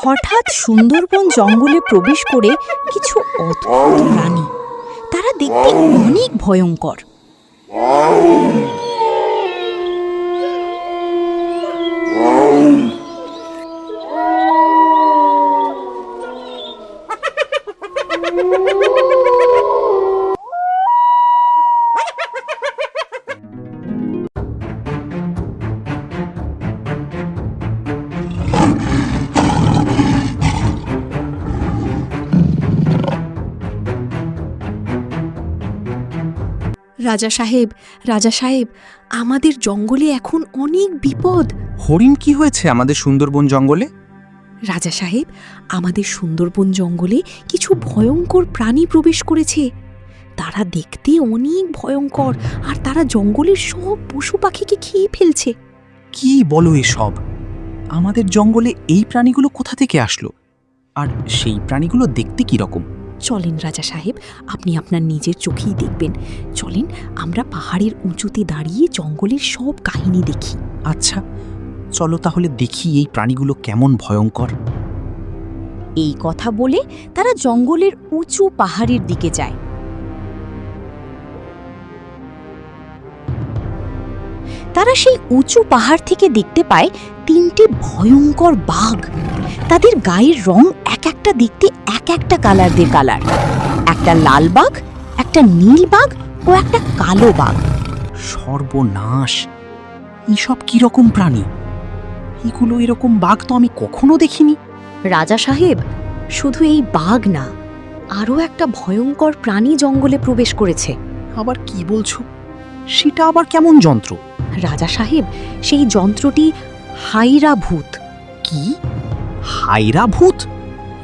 হঠাৎ সুন্দরবন জঙ্গলে প্রবেশ করে কিছু অদ্ভুত প্রাণী। তারা দেখতে অনেক ভয়ঙ্কর। রাজা সাহেব, আমাদের জঙ্গলে এখন অনেক বিপদ। হরিণ, কি হয়েছে আমাদের সুন্দরবন জঙ্গলে? রাজা সাহেব, আমাদের সুন্দরবন জঙ্গলে কিছু ভয়ঙ্কর প্রাণী প্রবেশ করেছে। তারা দেখতে অনেক ভয়ঙ্কর, আর তারা জঙ্গলের সব পশু পাখিকে খেয়ে ফেলছে। কি বলো এসব? আমাদের জঙ্গলে এই প্রাণীগুলো কোথা থেকে আসলো? আর সেই প্রাণীগুলো দেখতে কি রকম? চলেন রাজা সাহেব, আপনি আপনার নিজের চোখেই দেখবেন। চলেন, আমরা পাহাড়ের উঁচুতে দাঁড়িয়ে জঙ্গলের সব কাহিনী দেখি। আচ্ছা, চলো তাহলে দেখি এই প্রাণীগুলো কেমন ভয়ঙ্কর। এই কথা বলে তারা জঙ্গলের উঁচু পাহাড়ের দিকে যায়। তারা সেই উঁচু পাহাড় থেকে দেখতে পায় তিনটে ভয়ঙ্কর বাঘ। তাদের গায়ের রং এক একটা দেখতে এক একটা কালার। একটা লাল বাঘ, একটা নীল বাঘ ও একটা কালো বাঘ। সর্বনাশ! এইসব কি রকম প্রাণী? এগুলো এরকম বাঘ তো আমি কখনো দেখিনি। রাজা সাহেব, শুধু এই বাঘ না, আরও একটা ভয়ঙ্কর প্রাণী জঙ্গলে প্রবেশ করেছে। আবার কি বলছো? সেটা আবার কেমন যন্ত্র? রাজা সাহেব, সেই যন্ত্রটি হাইরা ভূত। কি? হাইরা ভূত?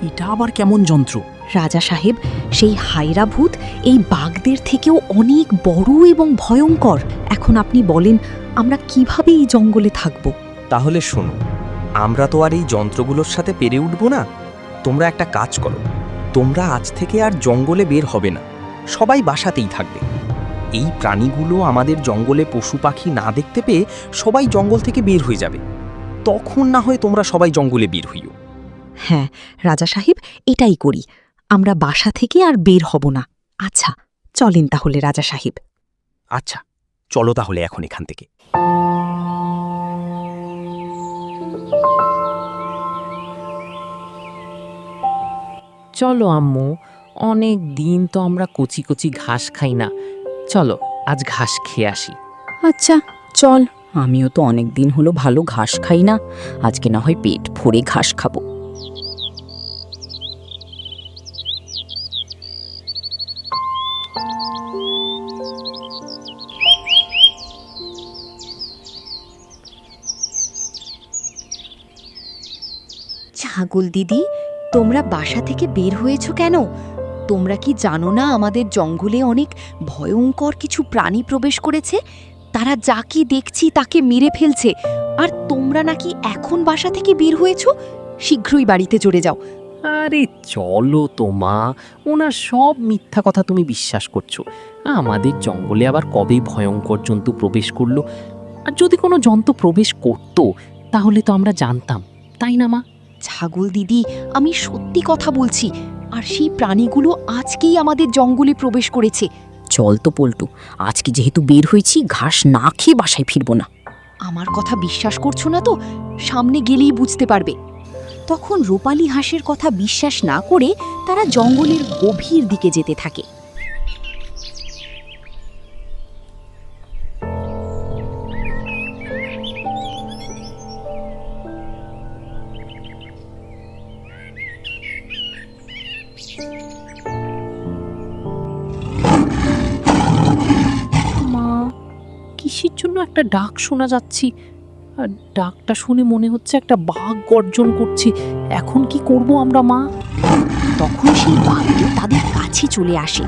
এটা আবার কেমন যন্ত্র? রাজা সাহেব, সেই হাইরা ভূত এই বাঘদের থেকেও অনেক বড় এবং ভয়ঙ্কর। এখন আপনি বলেন, আমরা কিভাবে এই জঙ্গলে থাকব? তাহলে শোনো, আমরা তো আর এই যন্ত্রগুলোর সাথে পেরে উঠব না। তোমরা একটা কাজ করো, তোমরা আজ থেকে আর জঙ্গলে বের হবে না, সবাই বাসাতেই থাকবে। এই প্রাণীগুলো আমাদের জঙ্গলে পশু পাখি না দেখতে পেয়ে সবাই জঙ্গল থেকে বের হয়ে যাবে। তখন না হয় তোমরা সবাই জঙ্গলে বের হইও। হ্যাঁ রাজা সাহেব, এটাই করি। আমরা বাসা থেকে আর বের হব না। আচ্ছা, চলেন তাহলে রাজা সাহেব। আচ্ছা, চলো তাহলে এখন এখান থেকে। চলো আম্মু, অনেক দিন তো আমরা কচি কচি ঘাস খাই না। চলো আজ ঘাস খেয়ে আসি। আচ্ছা চল, আমিও তো অনেক দিন হলো ভালো ঘাস খাই না। আজকে না হয় পেট ভরে ঘাস খাবো। ছাগল দিদি, তোমরা বাসা থেকে বের হয়েছো কেন? তোমরা কি জানো না আমাদের জঙ্গলে অনেক ভয়ঙ্কর কিছু প্রাণী প্রবেশ করেছে? তারা যা কি দেখছি তাকে মেরে ফেলছে। আর তোমরা নাকি এখন বাসা থেকে বের হয়েছো? শীঘ্রই বাড়িতে চলে যাও। আরে চলো তো মা, ওনার সব মিথ্যা কথা তুমি বিশ্বাস করছো। আমাদের জঙ্গলে আবার কবে ভয়ঙ্কর জন্তু প্রবেশ করলো? আর যদি কোনো জন্তু প্রবেশ করতো তাহলে তো আমরা জানতাম, তাই না মা? ছাগল দিদি, আমি সত্যি কথা বলছি। আর সেই প্রাণীগুলো আজকেই আমাদের জঙ্গলে প্রবেশ করেছে। চল তো পল্টু, আজকে যেহেতু বের হয়েছি, ঘাস না খেয়ে বাসায় ফিরবো না। আমার কথা বিশ্বাস করছো না তো? সামনে গেলেই বুঝতে পারবে। তখন রূপালী হাঁসের কথা বিশ্বাস না করে তারা জঙ্গলের গভীর দিকে যেতে থাকে। মা, কিসের জন্য একটা ডাক শোনা যাচ্ছি? আর ডাকটা শুনে মনে হচ্ছে একটা বাঘ গর্জন করছে। এখন কি করব আমরা মা? তখন সেই বাঘটি তাদের কাছে চলে আসে।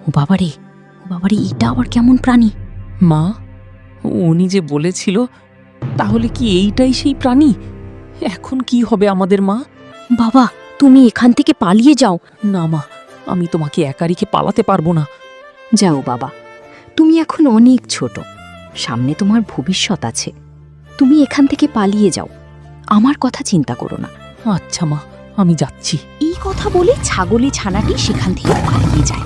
ও বাবারে, এটা আবার কেমন প্রাণী? মা, উনি যে বলেছিল, তাহলে কি এইটাই সেই প্রাণী? এখন কি হবে আমাদের মা? বাবা, তুমি এখান থেকে পালিয়ে যাও। না মা, আমি তোমাকে একা রেখে পালাতে পারবো না। যাও বাবা, তুমি এখন অনেক ছোট। সামনে তোমার ভবিষ্যৎ আছে। তুমি এখান থেকে পালিয়ে যাও, আমার কথা চিন্তা করো না। আচ্ছা মা, আমি যাচ্ছি। এই কথা বলে ছাগলি ছানাটি সেখান থেকে পালিয়ে যায়।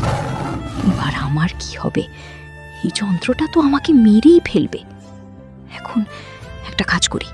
এবার আমার কি হবে? এই যন্ত্রটা তো আমাকে মেরেই ফেলবে। এখন একটা কাজ করি।